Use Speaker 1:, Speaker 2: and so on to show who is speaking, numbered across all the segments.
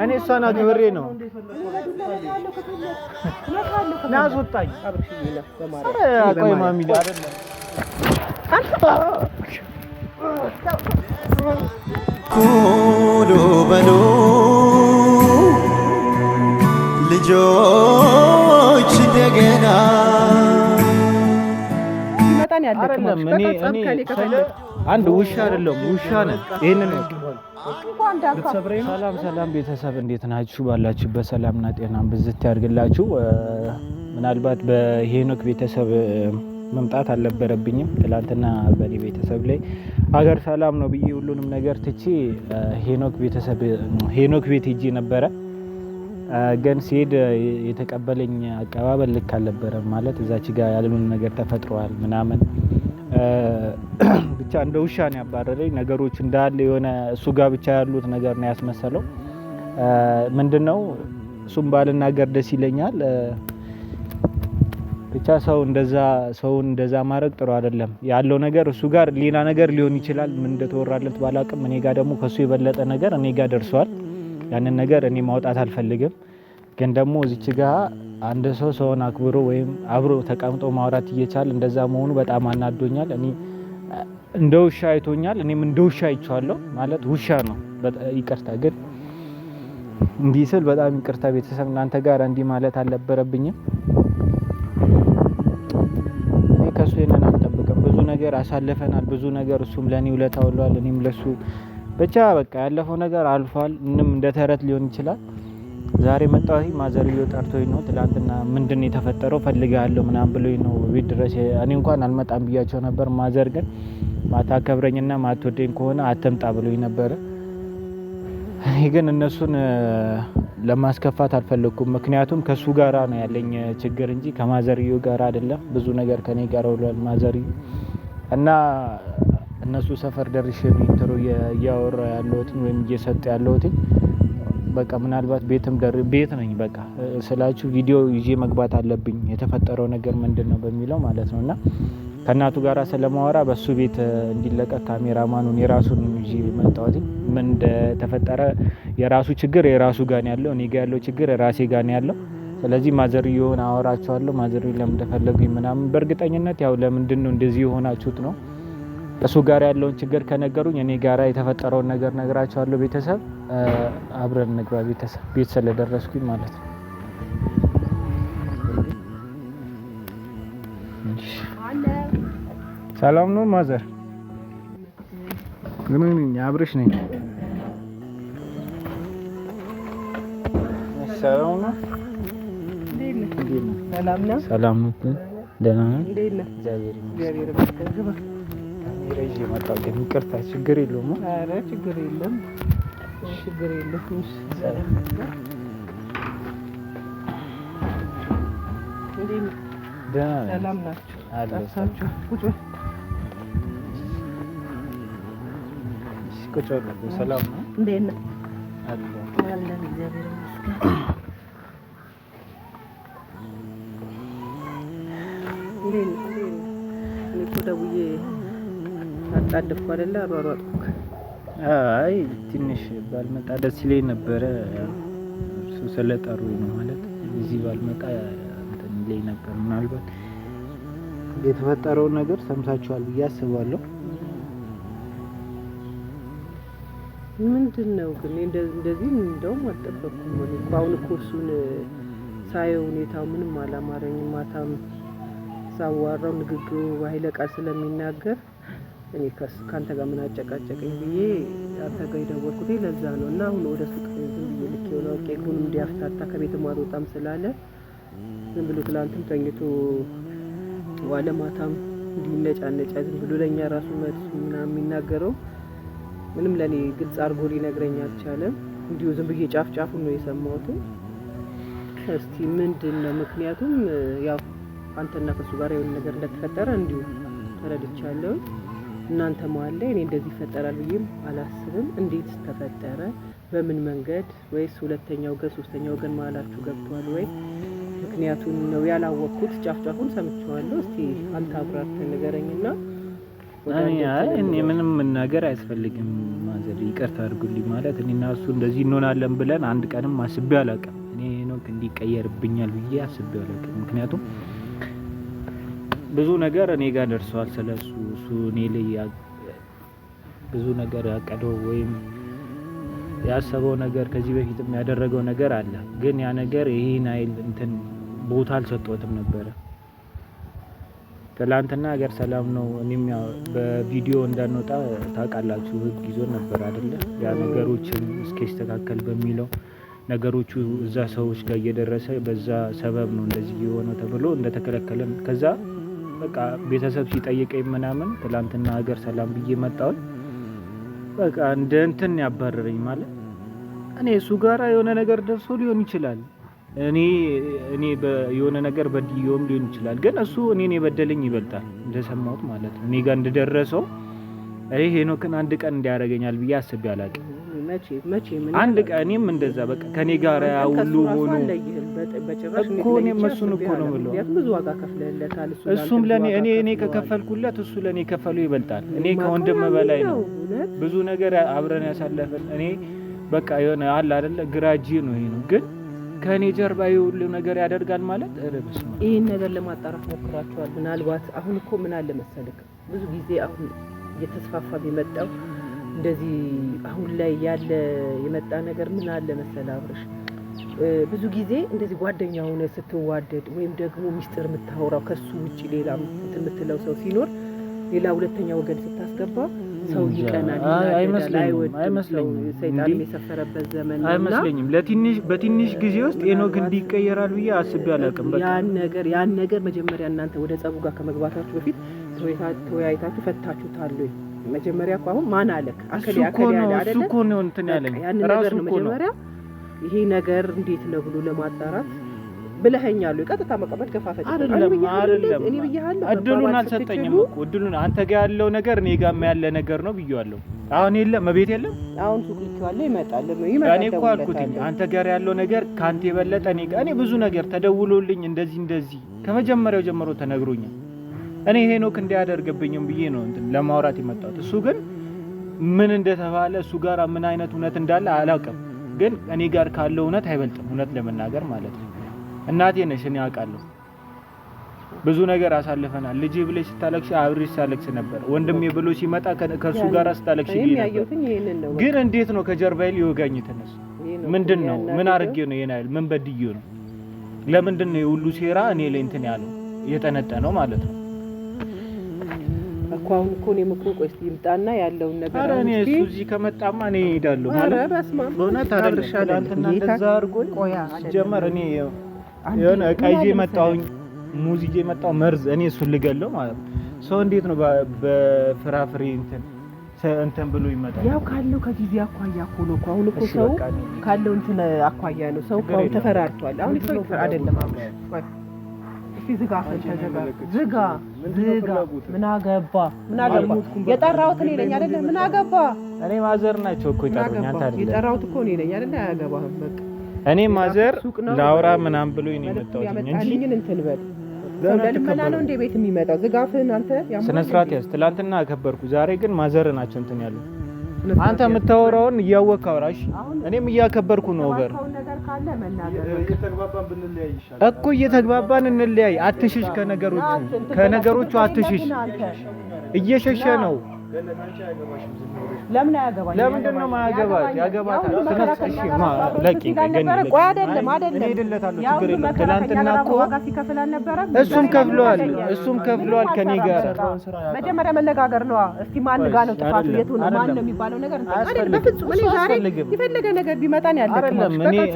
Speaker 1: እኔ እሷን አክብሬ ነው ናስወጣኝ ቆይ ማሚ አይደለም ኩሉ በሉ ልጆች እንደገና
Speaker 2: ይመጣን ያለከማሽ
Speaker 1: አንድ ውሻ አይደለም ውሻ ነን ይሄንን ነው ሰላም ቤተሰብ እንዴት ናችሁ ባላችሁበት ሰላምና ጤና ብዝት ያድርግላችሁ ምናልባት በሄኖክ ቤተሰብ መምጣት አልነበረብኝም ትላንትና በኔ ቤተሰብ ላይ ሀገር ሰላም ነው ብዬ ሁሉንም ነገር ትቼ ሄኖክ ቤት ሄጄ ነበረ ግን ሲሄድ የተቀበለኝ አቀባበል ልክ አልነበረም ማለት እዛች ጋር ያሉን ነገር ተፈጥሯል ምናምን ብቻ እንደ ውሻ ነው ያባረረኝ ነገሮች እንዳለ የሆነ እሱ ጋር ብቻ ያሉት ነገር ነው ያስመሰለው ምንድነው እሱም ባልናገር ደስ ይለኛል ብቻ ሰውን እንደዛ ማድረግ ጥሩ አይደለም ያለው ነገር እሱ ጋር ሌላ ነገር ሊሆን ይችላል ምን እንደተወራለት ባላቅም እኔ ጋር ደግሞ ከሱ የበለጠ ነገር እኔ ጋር ደርሷል ያንን ነገር እኔ ማውጣት አልፈልግም ግን ደግሞ እዚች ጋር አንድ ሰውን አክብሮ ወይም አብሮ ተቀምጦ ማውራት እየቻለ እንደዛ መሆኑ በጣም አናዶኛል እኔ እንደ ውሻ አይቶኛል እኔም እንደ ውሻ አይቻለሁ ማለት ውሻ ነው ይቅርታ ግን እንዲህ ስል በጣም ይቅርታ ቤተሰብ እናንተ ጋር እንዲህ ማለት አልነበረብኝም እኔ ከሱ የነን አልጠብቅም ብዙ ነገር አሳልፈናል ብዙ ነገር እሱም ለኔ ውለታ ውሏል እኔም ለሱ ብቻ በቃ ያለፈው ነገር አልፏል ምንም እንደ ተረት ሊሆን ይችላል ዛሬ መጣሁ ማዘርዮ ጠርቶኝ ነው ትላንትና ምንድነው የተፈጠረው ፈልጋለሁ ምናምን ብሎኝ ነው ቤት ድረስ እኔ እንኳን አልመጣም ብያቸው ነበር ማዘር ግን ማታከብረኝና ማትወደኝ ከሆነ አትምጣ ብሎኝ ነበር እኔ ግን እነሱን ለማስከፋት አልፈለኩም ምክንያቱም ከሱ ጋራ ነው ያለኝ ችግር እንጂ ከማዘርዮ ጋር አይደለም ብዙ ነገር ከኔ ጋር ውሏል ማዘርዮ እና እነሱ ሰፈር ደርሼ ነው ኢንትሮ ያወራ ያለሁት ወይም እየሰጠ ያለሁት በቃ ምናልባት ቤት ነኝ በቃ ስላችሁ ቪዲዮ ይዤ መግባት አለብኝ የተፈጠረው ነገር ምንድነው በሚለው ማለት ነውና ከናቱ ጋራ ስለማወራ በሱ ቤት እንዲለቀቅ ካሜራማኑን የራሱን ይዤ መጣሁት ምን እንደተፈጠረ የራሱ ችግር የራሱ ጋር ነው ያለው እኔ ጋር ያለው ችግር ራሴ ጋር ነው ያለው ስለዚህ ማዘርዮን አወራቸዋለሁ ማዘርዮ ለምን እንደፈለጉኝ ምናምን በእርግጠኝነት ያው ለምንድነው እንደዚህ የሆናችሁት ነው እሱ ጋር ያለውን ችግር ከነገሩኝ እኔ ጋራ የተፈጠረውን ነገር ነግራቸዋለሁ ቤተሰብ አብረን ንግባ ቤተሰብ ቤት ስለደረስኩኝ ማለት ነው ሰላም ነው ማዘር ምን አብረሽ ነኝ ሰላም ነው ሰላም ነው ደህና ነህ እግዚአብሔር ይመስገን ረጅ መጣው ግን ይቅርታ ችግር የለውም አረ ችግር የለም ሰላም ናችሁ አላችሁ ቁጭ በሉ ሰላም ነው እንዴት ነህ አለን እግዚአብሔር ይመስገን እንዴት ደውዬ አጣደፍኩ አይደለ አሯሯጥኩ አይ ትንሽ ባልመጣ ደስ ይለኝ ነበር እሱ ስለጠሩኝ ነው ማለት እዚህ ባልመጣ እንትን ይለኝ ነበር ምናልባት የተፈጠረው ነገር ሰምታችኋል ብዬ አስባለሁ
Speaker 2: ምንድነው ግን እንደዚህ እንደውም አልጠበቅኩም አሁን እኮ እሱን ሳየው ሁኔታው ምንም አላማረኝም ማታም ሳዋራው ንግግሩ ኃይለ ቃል ስለሚናገር እኔ ካንተ ጋር ምን አጨቃጨቀኝ ብዬ አንተ ጋር ደወልኩት ለዛ ነው እና አሁን ወደ ሱቅ ዝም ብዬ ልክ ነው ቄጉንም እንዲያፍታታ ከቤትም አልወጣም ስላለ ዝም ብሎ ትላንትም ተኝቶ ዋለ ማታም እንዲነጫነጫ ዝም ብሎ ለኛ ራሱ መልስ ምናምን የሚናገረው ምንም ለኔ ግልጽ አድርጎ ሊነግረኝ አልቻለም እንዲሁ ዝም ብዬ ጫፍ ነው የሰማሁት እስቲ ምንድነው ምክንያቱም ያው አንተና ከሱ ጋር የሆነ ነገር እንደተፈጠረ እንዲሁ ተረድቻለሁ እናንተ ማለት እኔ እንደዚህ ይፈጠራል ብዬም አላስብም እንዴት ተፈጠረ በምን መንገድ ወይስ ሁለተኛው ወገን ሶስተኛው ወገን ማላችሁ ገብቷል ወይ ምክንያቱም ነው ያላወቅኩት ጫፍጫፉን ሰምቻለሁ እስቲ አንተ አብራርተህ ንገረኝና
Speaker 1: እኔ ምንም ነገር አያስፈልግም ማዘር ይቅርታ አድርጉልኝ ማለት እኔና እሱ እንደዚህ እንሆናለን ብለን አንድ ቀንም አስቤ አላውቅም። እኔ ሄኖክ እንዲቀየርብኛል ብዬ አስቤ አላውቅም። ምክንያቱም ብዙ ነገር እኔ ጋር ደርሷል ስለሱ እሱ እኔ ላይ ብዙ ነገር ያቀደው ወይም ያሰበው ነገር ከዚህ በፊት ያደረገው ነገር አለ። ግን ያ ነገር ይሄን አይል እንትን ቦታ አልሰጠሁትም ነበር። ትላንትና ሀገር ሰላም ነው። እኔም ያው በቪዲዮ እንዳንወጣ ታውቃላችሁ ህግ ይዞ ነበር አይደለ? ያ ነገሮችን እስኪስተካከል በሚለው ነገሮቹ እዛ ሰዎች ጋር እየደረሰ በዛ ሰበብ ነው እንደዚህ የሆነው ተብሎ እንደተከለከለን ከዛ በቃ ቤተሰብ ሲጠይቀኝ ምናምን ትላንትና ሀገር ሰላም ብዬ መጣሁ። በቃ እንደ እንትን ያባረረኝ ማለት እኔ እሱ ጋራ የሆነ ነገር ደርሶ ሊሆን ይችላል። እኔ የሆነ ነገር በድየውም ሊሆን ይችላል። ግን እሱ እኔን የበደለኝ ይበልጣል እንደሰማሁት ማለት ነው። እኔ ጋር እንደደረሰው ሄኖክን አንድ ቀን እንዲያደርገኛል ብዬ አስቤ አላውቅም።
Speaker 2: መቼ
Speaker 1: አንድ ቀን እኔም እንደዛ በቃ ከኔ ጋር ሁሉ ሆኖ እኮ እኔም እሱን እኮ ነው የምለው።
Speaker 2: ብዙ ዋጋ ከፍለለታል።
Speaker 1: እሱም ለኔ እኔ ከከፈልኩለት እሱ ለኔ ከፈለው ይበልጣል። እኔ ከወንድም በላይ ነው። ብዙ ነገር አብረን ያሳለፈን እኔ በቃ የሆነ አለ አይደለ ግራጂ ነው ይሄ ነው። ግን ከኔ ጀርባ ሁሉ ነገር ያደርጋል ማለት እረብስ ነው።
Speaker 2: ይሄን ነገር ለማጣራት ሞክራችኋል? ምናልባት አሁን እኮ ምን አለ መሰለክ ብዙ ጊዜ አሁን እየተስፋፋ ቢመጣው እንደዚህ አሁን ላይ ያለ የመጣ ነገር ምን አለ መሰለህ አብርሽ፣ ብዙ ጊዜ እንደዚህ ጓደኛ ሆነ ስትዋደድ ወይም ደግሞ ሚስጥር የምታወራው ከሱ ውጪ ሌላ የምትለው ሰው ሲኖር ሌላ ሁለተኛ ወገን ስታስገባ ሰው ይቀናል። አይመስለኝም። ሰይጣን የሰፈረበት ዘመን ነው።
Speaker 1: አይመስለኝም። በትንሽ ጊዜ ውስጥ ሄኖክ እንዲቀየራል ብዬ አስቤ አላውቅም። በቃ
Speaker 2: ያን ነገር መጀመሪያ እናንተ ወደ ጸቡ ጋር ከመግባታችሁ በፊት ተወያይታችሁ ፈታችሁታል ወይ? መጀመሪያ እኮ አሁን ማን አለክ አከለ ያለ አይደለ? እሱ
Speaker 1: እኮ ነው እንትን ያለኝ
Speaker 2: ራሱ እኮ ነው። መጀመሪያ ይሄ ነገር እንዴት ነው ብሎ ለማጣራት ብለኸኛል። ቀጥታ መቀበል ከፋፈጭ
Speaker 1: አይደለም።
Speaker 2: እኔ ብያለሁ።
Speaker 1: እድሉን አልሰጠኝም እኮ እድሉን አንተ ጋር ያለው ነገር እኔ ጋርም ያለ ነገር ነው ብዬዋለሁ። አሁን የለም መቤት የለም።
Speaker 2: አሁን ሱቅ ልትዋለ ይመጣል።
Speaker 1: እኔ እኮ አልኩት አንተ ጋር ያለው ነገር ካንተ የበለጠ እኔ ብዙ ነገር ተደውሎልኝ እንደዚህ ከመጀመሪያው ጀምሮ ተነግሮኛል። እኔ ሄኖክ እንዲያደርግብኝም ብዬ ነው እንትን ለማውራት የመጣሁት። እሱ ግን ምን እንደተባለ እሱ ጋር ምን አይነት እውነት እንዳለ አላውቅም። ግን እኔ ጋር ካለው እውነት አይበልጥም፣ እውነት ለመናገር ማለት ነው። እናቴ ነሽ፣ እኔ አውቃለሁ። ብዙ ነገር አሳልፈናል። ልጄ ብለሽ ስታለቅሽ አብሬሽ ሳለቅስ ነበር። ወንድሜ ብሎ ሲመጣ ከሱ ጋር ስታለቅሽ ነበር። ግን እንዴት ነው ከጀርባዬ ሊወጋኝ ተነስ? ምንድነው? ምን አርጌ ነው የናይል? ምን በድዬው ነው? ለምንድን ነው የሁሉ ሴራ እኔ ላይ እንትን ያለው የጠነጠነው ማለት ነው?
Speaker 2: አሁን እኮ እኔም እኮ ቆይ እስኪ ይምጣና ያለውን ነገር
Speaker 1: አረ እኔ እሱ እዚህ ከመጣማ እኔ እሄዳለሁ ማለት በእውነት አይደለም። እንደዛ አድርጎኝ ጀመር። እኔ የሆነ ዕቃ ይዤ መጣሁኝ፣ ሙዝ ይዤ መጣሁ፣ መርዝ እኔ እሱን ልገለው ማለት ነው። ሰው እንዴት ነው በፍራፍሬ እንትን ብሎ ይመጣል?
Speaker 2: ያው ካለው ከጊዜ አኳያ እኮ ነው እኮ አሁን እኮ ሰው ካለው እንትን አኳያ ነው ሰው እኮ ተፈራርቷል። አሁን ሰው አይደለም አሁን ዝጋ ምን አገባ የጠራሁት እኔ ነኝ አይደለ? ምን አገባ
Speaker 1: እኔ ማዘር ናቸው እኮ የጠሩኝ አንተ አይደለም።
Speaker 2: የጠራሁት እኮ እኔ ነኝ አይደለ? አያገባህም በቃ
Speaker 1: እኔ ማዘር ላውራ ምናምን ብሎኝ ነው የመጣሁት እንጂ
Speaker 2: እንትን በል ለልመና ነው እንደ ቤት የሚመጣው። ዝጋፍህን አንተ
Speaker 1: ስነ ስርዓት ያዝ። ትላንትና አከበርኩ፣ ዛሬ ግን ማዘር ናቸው እንትን ያለው። አንተ የምታወራውን እያወቅህ አውራሽ፣ እኔም እያከበርኩ ነው። በር እኮ እየተግባባን እንለያይ። አትሽሽ፣ ከነገሮቹ አትሽሽ። እየሸሸ ነው።
Speaker 2: ለምን አያገባኝ?
Speaker 1: ለምንድን ነው ማያገባሽ? ያገባታል። ስለዚህ ለቂ
Speaker 2: ቆይ አይደለም
Speaker 1: ችግር የለም። ትናንትና እኮ እሱም ከፍሏል ከኔ ጋር።
Speaker 2: መጀመሪያ መነጋገር ነው። እስቲ ማን ጋር ነው ጥፋቱ? የቱ ነው ማን ነው የሚባለው ነገር እንትን በፍጹም እኔ ዛሬ የፈለገ ነገር ቢመጣ ነው ያለቀው።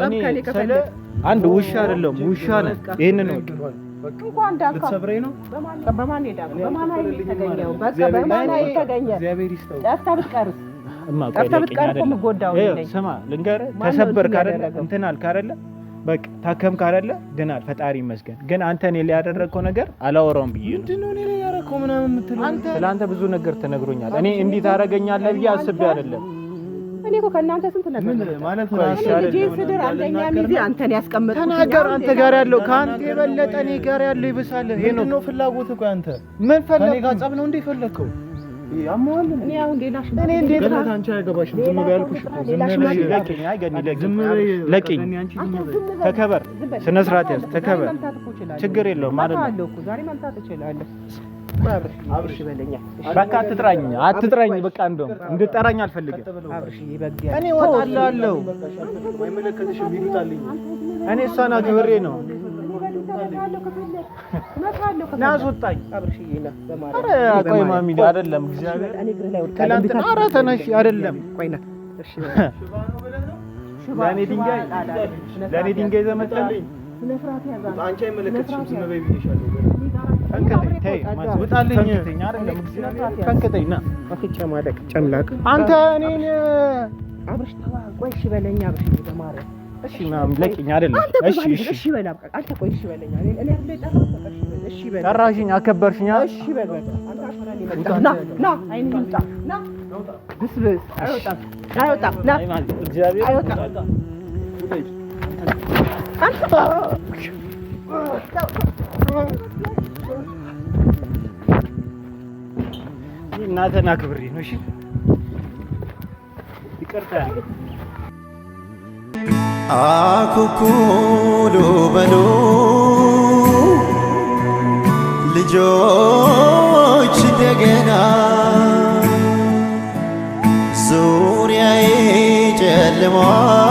Speaker 1: እኔ አንድ ውሻ አይደለም ውሻ ነው። ይሄንን ነው
Speaker 2: እንኳን ዳንካ ሰብሬ ነው በማን ሄዳ በማን ኃይል ተገኘው? በቃ በማን ኃይል ተገኘ? ጠፍታ ብትቀርስ እኮ የምጎዳው ነኝ።
Speaker 1: ስማ ልንገርህ፣ ተሰበርክ አይደለ? እንትን አልክ አይደለ? በቃ ታከምክ አይደለ? ድናል፣ ፈጣሪ ይመስገን። ግን አንተ እኔ ላይ ያደረግከው ነገር አላወራውም ብዬ ነው።
Speaker 2: ምንድነው እኔ ላይ ያደረግከው ምናምን የምትለው?
Speaker 1: ስለአንተ ብዙ ነገር ተነግሮኛል። እኔ እንዲህ ታደርገኛለህ ብዬ አስቤ አይደለም።
Speaker 2: እኔ እኮ ከእናንተ ስንት ነገር
Speaker 1: ማለት ነው ይሻላል።
Speaker 2: ልጄ ስድር አንደኛ ሚዜ አንተን ያስቀምጥኩት
Speaker 1: ተናገር። አንተ ጋር ያለው ከአንተ የበለጠ እኔ ጋር ያለው ይብሳል። ይሄ ነው ፍላጎት እኮ አንተ ምን ፈለክ? እኔ ጋር ጸብ ነው እንደ ፈለከው
Speaker 3: ያሟል
Speaker 2: እኔ አሁን ሌላ
Speaker 1: እኔ እንዴት
Speaker 3: ገና አንቺ አይገባሽም። ዝም በይ አልኩሽ እኮ ዝም በይ
Speaker 1: ለቂኝ ተከበር፣ ስነ ስርዓት ያዝ፣ ተከበር። ችግር የለውም ማለት ነው።
Speaker 2: ዛሬ መምጣት እችላለሁ። አብርሽ በለኛ
Speaker 1: በቃ አትጥራኝ። በቃ እንደውም እንድጠራኝ አልፈልግም።
Speaker 2: አብርሽ ይበግያል።
Speaker 1: እኔ እወጣለሁ።
Speaker 3: አይመለከትሽም። ይሉታልኝ
Speaker 1: እኔ እሷን አክብሬ ነው ናስወጣኝ። ኧረ ቆይ ማሚ አይደለም እግዚአብሔር ትናንትና ኧረ ተነሽ አይደለም ለእኔ ድንጋይ ዘመጣልኝ።
Speaker 3: አንቺ አይመለከትሽም። ዝም በይ ብዬሻለሁ።
Speaker 1: አንተ እኔን
Speaker 2: አብርሽ ተዋ። ቆይ እሺ በለኛ አብርሽ በማርያም
Speaker 1: እሺ ምናምን ለቂኝ አይደለም። እሺ
Speaker 2: እሺ በል በቃ አንተ ቆይ እሺ በለኛ እኔ አይደል ጠራሽ። እሺ በል
Speaker 1: ጠራሽኝ፣ አከበርሽኝ።
Speaker 2: እሺ በል በቃ አንተ አፈራሊ ና አይን ይምጣ ና ብስብስ አይወጣም ና
Speaker 1: እግዚአብሔር
Speaker 2: አይወጣም አንተ
Speaker 1: እናቴን አክብሬ ነው። እሺ ይቅርታ።
Speaker 4: አኩኩሉ በሉ ልጆች እንደገና ዙሪያዬ ጨልሟል